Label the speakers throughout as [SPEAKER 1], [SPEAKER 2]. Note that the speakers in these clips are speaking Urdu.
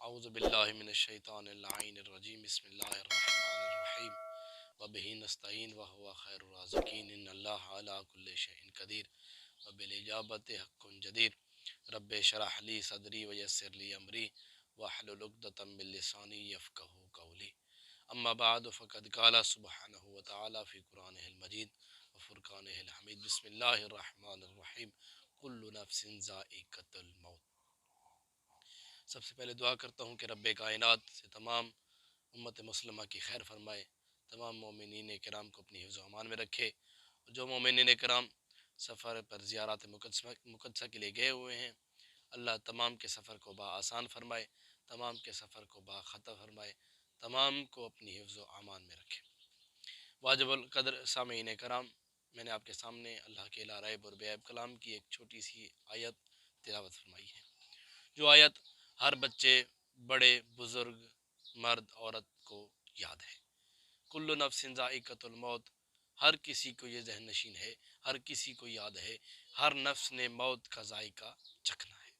[SPEAKER 1] اعوذ باللہ من الشیطان اللعین الرجیم بسم اللہ الرحمن الرحیم وبہ نستعین وہو خیر الرازقین ان اللہ علی کل شیء قدیر وبالاجابۃ حق جدیر رب اشرح لی صدری ویسر لی امری واحلل عقدۃ من لسانی یفقہوا قولی اما بعد فقد قال سبحانہ وتعالی فی قرآنہ المجید وفرقانہ الحمید بسم اللہ الرحمن الرحیم کل نفس ذائقۃ الموت۔ سب سے پہلے دعا کرتا ہوں کہ رب کائنات سے تمام امت مسلمہ کی خیر فرمائے، تمام مومنین کرام کو اپنی حفظ و امان میں رکھے، اور جو مومنین کرام سفر پر زیارات مقدسہ کے لیے گئے ہوئے ہیں، اللہ تمام کے سفر کو آسان فرمائے، تمام کے سفر کو خطا فرمائے، تمام کو اپنی حفظ و امان میں رکھے۔ واجب القدر سامعین کرام، میں نے آپ کے سامنے اللہ کے لا ریب اور بے عیب کلام کی ایک چھوٹی سی آیت تلاوت فرمائی ہے، جو آیت ہر بچے، بڑے، بزرگ، مرد، عورت کو یاد ہے۔ کل نفس ذائقۃ الموت، ہر کسی کو یہ ذہن نشین ہے، ہر کسی کو یاد ہے، ہر نفس نے موت کا ذائقہ چکھنا ہے۔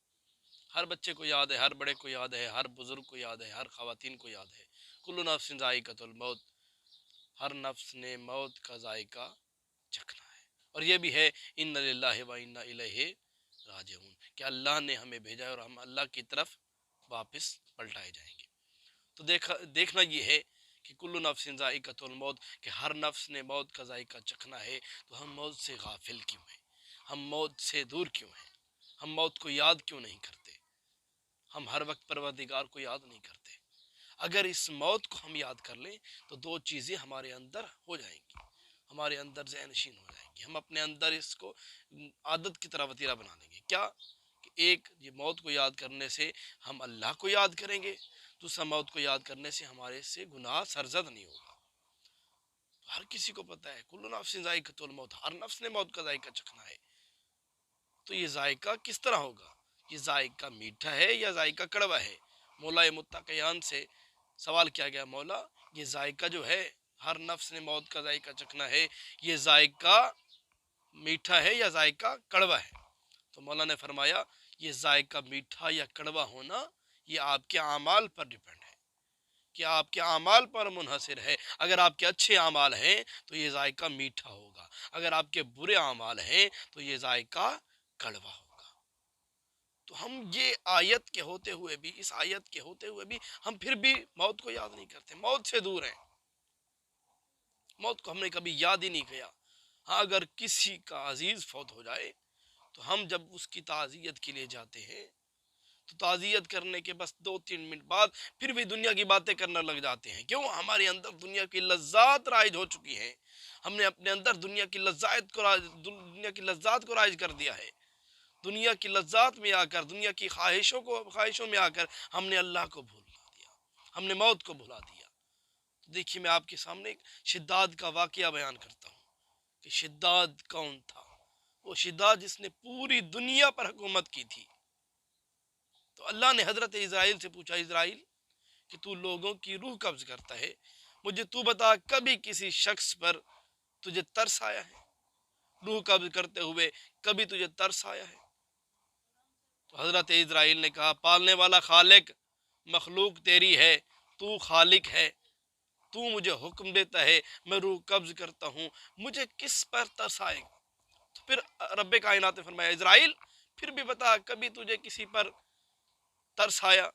[SPEAKER 1] ہر بچے کو یاد ہے، ہر بڑے کو یاد ہے، ہر بزرگ کو یاد ہے، ہر خواتین کو یاد ہے۔ کل نفس ذائقۃ الموت، ہر نفس نے موت کا ذائقہ چکھنا ہے۔ اور یہ بھی ہے ان للہ و انا الیہ راجعون، کہ اللہ نے ہمیں بھیجا ہے اور ہم اللہ کی طرف واپس پلٹائے جائیں گے۔ تو دیکھنا یہ ہے کہ کل نفس ذائقۃ الموت، کہ ہر نفس نے موت کا ذائقہ چکھنا ہے، تو ہم موت سے غافل کیوں ہیں؟ ہم موت سے دور کیوں ہیں؟ ہم موت کو یاد کیوں نہیں کرتے؟ ہم ہر وقت پروردگار کو یاد نہیں کرتے۔ اگر اس موت کو ہم یاد کر لیں تو دو چیزیں ہمارے اندر ہو جائیں گی، ہمارے اندر ذہن نشین ہو جائیں گی، ہم اپنے اندر اس کو عادت کی طرح وتیرہ بنا لیں گے۔ کیا کہ ایک، یہ موت کو یاد کرنے سے ہم اللہ کو یاد کریں گے، دوسرا موت کو یاد کرنے سے ہمارے سے گناہ سرزد نہیں ہوگا۔ ہر کسی کو پتہ ہے کل نفس ذائقۃ الموت، ہر نفس نے موت کا ذائقہ چکھنا ہے۔ تو یہ ذائقہ کس طرح ہوگا؟ یہ ذائقہ میٹھا ہے یا ذائقہ کڑوا ہے؟ مولا متقیان سے سوال کیا گیا، مولا یہ ذائقہ جو ہے، ہر نفس نے موت کا ذائقہ چکھنا ہے، یہ ذائقہ میٹھا ہے یا ذائقہ کڑوا ہے؟ تو مولا نے فرمایا یہ ذائقہ میٹھا یا کڑوا ہونا یہ آپ کے اعمال پر ڈیپینڈ ہے، کہ آپ کے اعمال پر منحصر ہے۔ اگر آپ کے اچھے اعمال ہیں تو یہ ذائقہ میٹھا ہوگا، اگر آپ کے برے اعمال ہیں تو یہ ذائقہ کڑوا ہوگا۔ تو ہم یہ آیت کے ہوتے ہوئے بھی، اس آیت کے ہوتے ہوئے بھی ہم پھر بھی موت کو یاد نہیں کرتے، موت سے دور ہیں، موت کو ہم نے کبھی یاد ہی نہیں کیا۔ ہاں، اگر کسی کا عزیز فوت ہو جائے تو ہم جب اس کی تعزیت کے لیے جاتے ہیں تو تعزیت کرنے کے بس 2-3 منٹ بعد پھر بھی دنیا کی باتیں کرنے لگ جاتے ہیں۔ کیوں؟ ہمارے اندر دنیا کی لذات رائج ہو چکی ہیں، ہم نے اپنے اندر دنیا کی لذات کو رائج کر دیا ہے۔ دنیا کی لذات میں آ کر، دنیا کی خواہشوں میں آ کر ہم نے اللہ کو بھلا دیا، ہم نے موت کو بھلا دیا۔ دیکھیے، میں آپ کے سامنے ایک شداد کا واقعہ بیان کرتا ہوں کہ شداد کون تھا۔ وہ شداد جس نے پوری دنیا پر حکومت کی تھی۔ تو اللہ نے حضرت اسرائیل سے پوچھا، اسرائیل کہ تو لوگوں کی روح قبض کرتا ہے، مجھے تو بتا کبھی کسی شخص پر تجھے ترس آیا ہے؟ روح قبض کرتے ہوئے کبھی تجھے ترس آیا ہے؟ تو حضرت اسرائیل نے کہا، پالنے والا خالق، مخلوق تیری ہے، تو خالق ہے، تو مجھے حکم دیتا ہے، میں روح قبض کرتا ہوں، مجھے کس پر ترس آئے گا؟ تو پھر رب کائنات نے فرمایا، اسرائیل پھر بھی بتا کبھی تجھے کسی پر ترس آیا؟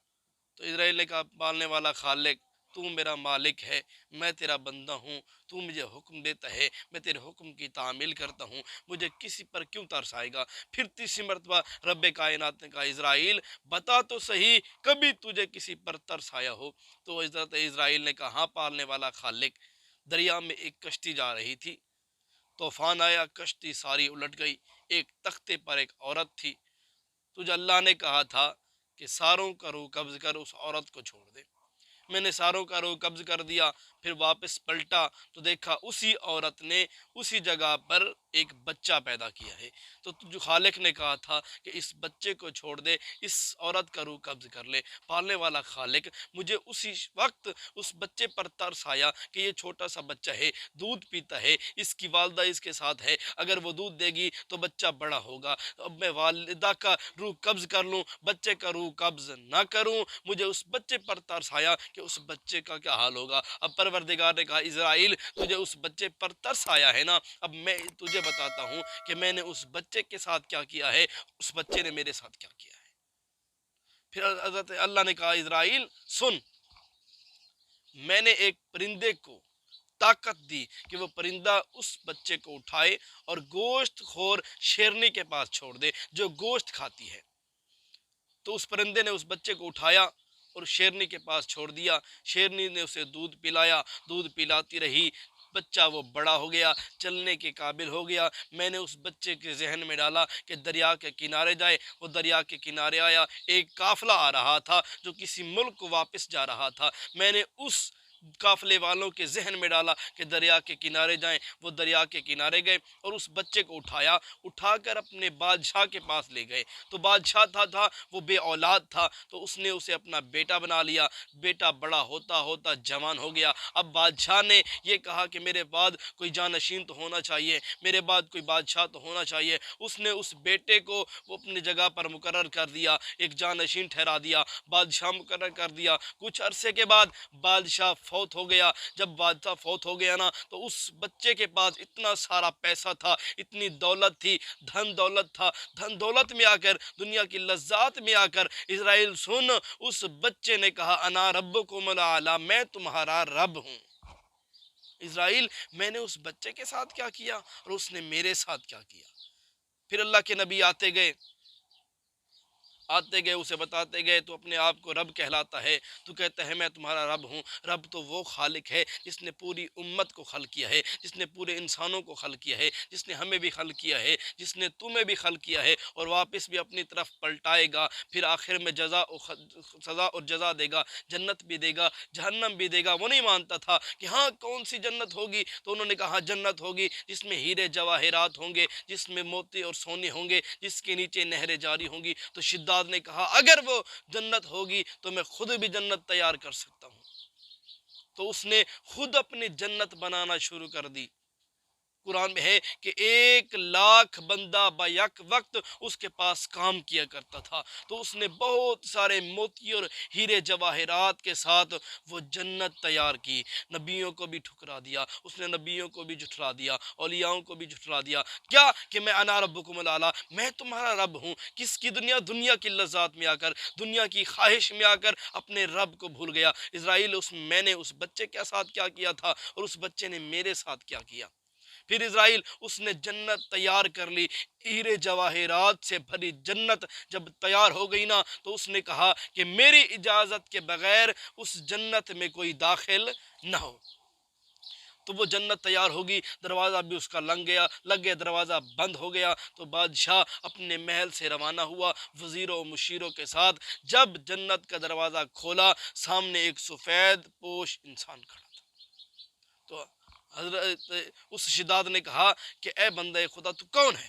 [SPEAKER 1] تو اسرائیل نے کہا، پالنے والا خالق، تو میرا مالک ہے، میں تیرا بندہ ہوں، تو مجھے حکم دیتا ہے، میں تیرے حکم کی تعمیل کرتا ہوں، مجھے کسی پر کیوں ترس آئے گا؟ پھر تیسری مرتبہ رب کائنات نے کہا، اسرائیل بتا تو صحیح کبھی تجھے کسی پر ترس آیا ہو؟ تو حضرت اسرائیل نے کہا، ہاں پالنے والا خالق، دریا میں ایک کشتی جا رہی تھی، طوفان آیا، کشتی ساری الٹ گئی، ایک تختے پر ایک عورت تھی، تجھے اللہ نے کہا تھا کہ ساروں کا روح قبض کر اس عورت کو چھوڑ دے۔ میں نے ساروں کا روح قبض کر دیا، پھر واپس پلٹا تو دیکھا اسی عورت نے اسی جگہ پر ایک بچہ پیدا کیا ہے۔ تو جو خالق نے کہا تھا کہ اس بچے کو چھوڑ دے، اس عورت کا روح قبض کر لے، پالنے والا خالق مجھے اسی وقت اس بچے پر ترس آیا کہ یہ چھوٹا سا بچہ ہے، دودھ پیتا ہے، اس کی والدہ اس کے ساتھ ہے، اگر وہ دودھ دے گی تو بچہ بڑا ہوگا، اب میں والدہ کا روح قبض کر لوں، بچے کا روح قبض نہ کروں۔ مجھے اس بچے پر ترس آیا کہ اس بچے کا کیا حال ہوگا۔ اب پروردگار نے کہا اسرائیل تجھے اس بچے پر ترس آیا ہے نا، اب میں تجھے بتاتا ہوں کہ میں نے اس بچے کے ساتھ کیا کیا ہے، اس بچے نے میرے ساتھ کیا کیا ہے۔ پھر حضرت اللہ نے کہا اسرائیل سن، میں نے ایک پرندے کو طاقت دی کہ وہ پرندہ اس بچے کو اٹھائے اور گوشت خور شیرنی کے پاس چھوڑ دے جو گوشت کھاتی ہے۔ تو اس پرندے نے اس بچے کو اٹھایا اور شیرنی کے پاس چھوڑ دیا، شیرنی نے اسے دودھ پلایا، دودھ پلاتی رہی، بچہ وہ بڑا ہو گیا، چلنے کے قابل ہو گیا۔ میں نے اس بچے کے ذہن میں ڈالا کہ دریا کے کنارے جائے، وہ دریا کے کنارے آیا، ایک قافلہ آ رہا تھا جو کسی ملک کو واپس جا رہا تھا، میں نے اس قافلے والوں کے ذہن میں ڈالا کہ دریا کے کنارے جائیں، وہ دریا کے کنارے گئے اور اس بچے کو اٹھا کر اپنے بادشاہ کے پاس لے گئے۔ تو بادشاہ تھا وہ بے اولاد تھا، تو اس نے اسے اپنا بیٹا بنا لیا، بیٹا بڑا ہوتا ہوتا جوان ہو گیا۔ اب بادشاہ نے یہ کہا کہ میرے بعد کوئی جانشین تو ہونا چاہیے، میرے بعد کوئی بادشاہ تو ہونا چاہیے۔ اس نے اس بیٹے کو وہ اپنی جگہ پر مقرر کر دیا، ایک جانشین ٹھہرا دیا، بادشاہ مقرر کر دیا۔ کچھ عرصے کے بعد بادشاہ فوت ہو گیا۔ جب بادشاہ فوت ہو گیا نا تو اس بچے کے پاس اتنا سارا پیسہ تھا، اتنی دولت تھی، دھن دولت تھا، دھن دولت میں آ کر، دنیا کی لذات میں آ کر اسرائیل سن، اس بچے نے کہا انا ربکم الاعلی، میں تمہارا رب ہوں۔ اسرائیل میں نے اس بچے کے ساتھ کیا کیا اور اس نے میرے ساتھ کیا کیا۔ پھر اللہ کے نبی آتے گئے اسے بتاتے گئے، تو اپنے آپ کو رب کہلاتا ہے، تو کہتا ہے میں تمہارا رب ہوں۔ رب تو وہ خالق ہے جس نے پوری امت کو خلق کیا ہے، جس نے پورے انسانوں کو خلق کیا ہے، جس نے ہمیں بھی خلق کیا ہے، جس نے تمہیں بھی خلق کیا ہے اور واپس بھی اپنی طرف پلٹائے گا، پھر آخر میں سزا اور جزا دے گا، جنت بھی دے گا، جہنم بھی دے گا۔ وہ نہیں مانتا تھا کہ ہاں کون سی جنت ہوگی، تو انہوں نے کہا جنت ہوگی جس میں ہیرے جواہرات ہوں گے، جس میں موتی اور سونے ہوں گے، جس کے نیچے نہریں جاری ہوں گی۔ تو شداد نے کہا اگر وہ جنت ہوگی تو میں خود بھی جنت تیار کر سکتا ہوں۔ تو اس نے خود اپنی جنت بنانا شروع کر دی۔ قرآن میں ہے کہ 1,00,000 بندہ با یک وقت اس کے پاس کام کیا کرتا تھا، تو اس نے بہت سارے موتی اور ہیرے جواہرات کے ساتھ وہ جنت تیار کی۔ نبیوں کو بھی ٹھکرا دیا، اس نے نبیوں کو بھی جھٹلا دیا، اولیاءوں کو بھی جھٹلا دیا، کیا کہ میں انا ربکم الاعلی، میں تمہارا رب ہوں۔ کس کی دنیا کی لذات میں آ کر، دنیا کی خواہش میں آ کر اپنے رب کو بھول گیا۔ اسرائیل میں نے اس بچے کے ساتھ کیا کیا تھا اور اس بچے نے میرے ساتھ کیا کیا۔ پھر اسرائیل اس نے جنت تیار کر لی، ہیرے جواہرات سے بھری جنت جب تیار ہو گئی نا تو اس نے کہا کہ میری اجازت کے بغیر اس جنت میں کوئی داخل نہ ہو۔ تو وہ جنت تیار ہوگی، دروازہ بھی اس کا لگ گیا، دروازہ بند ہو گیا۔ تو بادشاہ اپنے محل سے روانہ ہوا وزیروں و مشیروں کے ساتھ، جب جنت کا دروازہ کھولا سامنے ایک سفید پوش انسان کھڑا تھا۔ تو حضرت اس شداد نے کہا کہ اے بندہ خدا تو کون ہے؟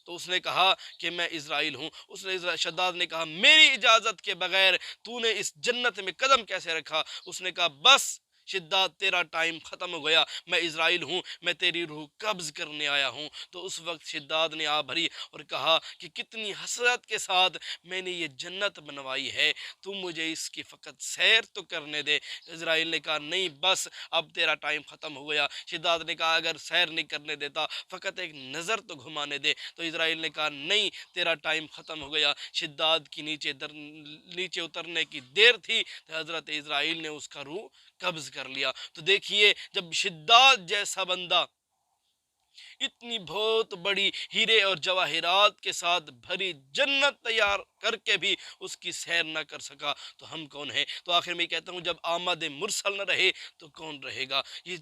[SPEAKER 1] تو اس نے کہا کہ میں اسرائیل ہوں۔ اس نے شداد نے کہا میری اجازت کے بغیر تو نے اس جنت میں قدم کیسے رکھا؟ اس نے کہا بس شداد تیرا ٹائم ختم ہو گیا، میں اسرائیل ہوں، میں تیری روح قبض کرنے آیا ہوں۔ تو اس وقت شداد نے آ بھری اور کہا کہ کتنی حسرت کے ساتھ میں نے یہ جنت بنوائی ہے، تو مجھے اس کی فقط سیر تو کرنے دے۔ اسرائیل نے کہا نہیں بس اب تیرا ٹائم ختم ہو گیا۔ شداد نے کہا اگر سیر نہیں کرنے دیتا فقط ایک نظر تو گھمانے دے۔ تو اسرائیل نے کہا نہیں تیرا ٹائم ختم ہو گیا۔ شداد کی نیچے اترنے کی دیر تھی تو حضرت اسرائیل نے اس کا روح قبض کر لیا۔ تو دیکھیے جب شداد جیسا بندہ اتنی بہت بڑی ہیرے اور جواہرات کے ساتھ بھری جنت تیار کر کے بھی اس کی سیر نہ کر سکا تو ہم کون ہیں؟ تو آخر میں کہتا ہوں جب آمد مرسل نہ رہے تو کون رہے گا؟ یہ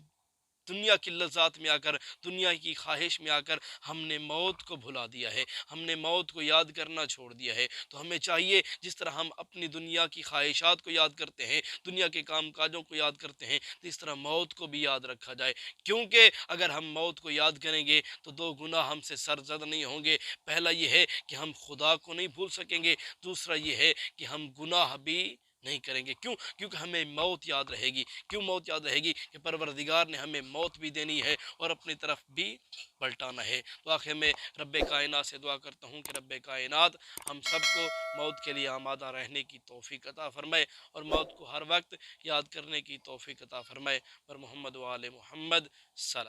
[SPEAKER 1] دنیا کی لذات میں آ کر، دنیا کی خواہش میں آ کر ہم نے موت کو بھلا دیا ہے، ہم نے موت کو یاد کرنا چھوڑ دیا ہے۔ تو ہمیں چاہیے جس طرح ہم اپنی دنیا کی خواہشات کو یاد کرتے ہیں، دنیا کے کام کاجوں کو یاد کرتے ہیں، تو اس طرح موت کو بھی یاد رکھا جائے، کیونکہ اگر ہم موت کو یاد کریں گے تو دو گناہ ہم سے سرزد نہیں ہوں گے۔ پہلا یہ ہے کہ ہم خدا کو نہیں بھول سکیں گے، دوسرا یہ ہے کہ ہم گناہ بھی نہیں کریں گے۔ کیوں؟ کیونکہ ہمیں موت یاد رہے گی۔ کیوں موت یاد رہے گی؟ کہ پروردگار نے ہمیں موت بھی دینی ہے اور اپنی طرف بھی پلٹانا ہے۔ تو آخر میں رب کائنات سے دعا کرتا ہوں کہ رب کائنات ہم سب کو موت کے لیے آمادہ رہنے کی توفیق عطا فرمائے اور موت کو ہر وقت یاد کرنے کی توفیق عطا فرمائے۔ پر محمد و آل محمد صلی